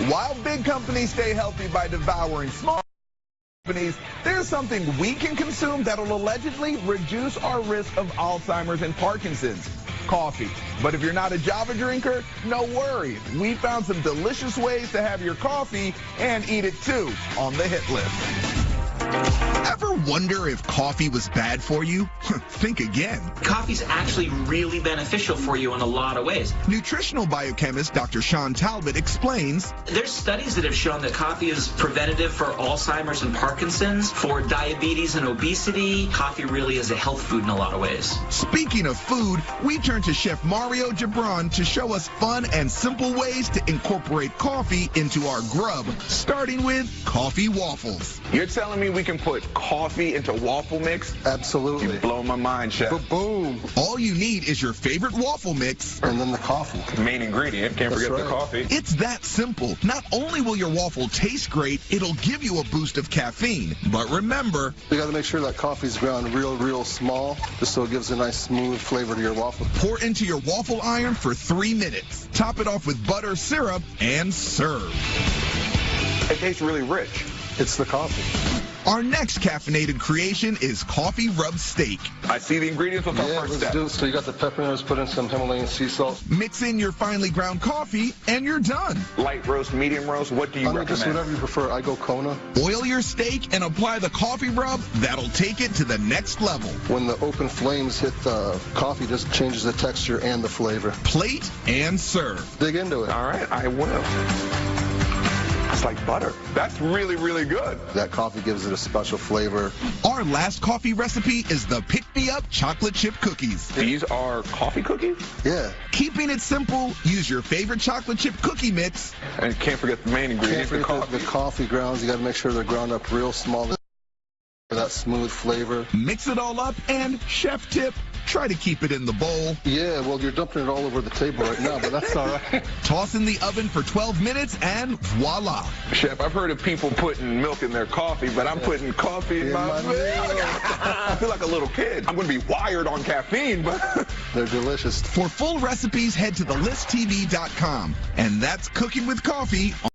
While big companies stay healthy by devouring small companies, there's something we can consume that'll allegedly reduce our risk of Alzheimer's and Parkinson's. Coffee. But if you're not a Java drinker, no worries. We found some delicious ways to have your coffee and eat it too on the hit list. Ever wonder if coffee was bad for you? Think again. Coffee's actually really beneficial for you in a lot of ways. Nutritional biochemist Dr. Sean Talbot explains. There's studies that have shown that coffee is preventative for Alzheimer's and Parkinson's, for diabetes and obesity. Coffee really is a health food in a lot of ways. Speaking of food, we turn to Chef Mario Gebran to show us fun and simple ways to incorporate coffee into our grub, starting with coffee waffles. You're telling me we can put coffee into waffle mix? Absolutely. You blow my mind, Chef. Boom. All you need is your favorite waffle mix. And then the coffee. Main ingredient. Can't forget the coffee. It's that simple. Not only will your waffle taste great, it'll give you a boost of caffeine. But remember, you got to make sure that coffee's ground real small, just so it gives a nice smooth flavor to your waffle. Pour into your waffle iron for 3 minutes. Top it off with butter, syrup, and serve. It tastes really rich. It's the coffee. Our next caffeinated creation is coffee rub steak. I see the ingredients. What's our first step? Do it. So you got the peppers, put in some Himalayan sea salt. Mix in your finely ground coffee, and you're done. Light roast, medium roast, what do you recommend? Just whatever you prefer. I go Kona. Oil your steak and apply the coffee rub. That'll take it to the next level. When the open flames hit the coffee, just changes the texture and the flavor. Plate and serve. Dig into it. All right, I will. It's like butter. That's really good. That coffee gives it a special flavor. Our last coffee recipe is the Pick Me Up chocolate chip cookies. These are coffee cookies? Yeah. Keeping it simple, use your favorite chocolate chip cookie mix. And can't forget the main ingredient, the coffee. The coffee grounds. You got to make sure they're ground up real small for that smooth flavor. Mix it all up and, chef tip, try to keep it in the bowl. Yeah, well, you're dumping it all over the table right now, but that's all right. Toss in the oven for 12 minutes and voila. Chef, I've heard of people putting milk in their coffee, but I'm putting coffee in my milk. I feel like a little kid. I'm going to be wired on caffeine, but they're delicious. For full recipes, head to thelisttv.com. And that's Cooking with Coffee.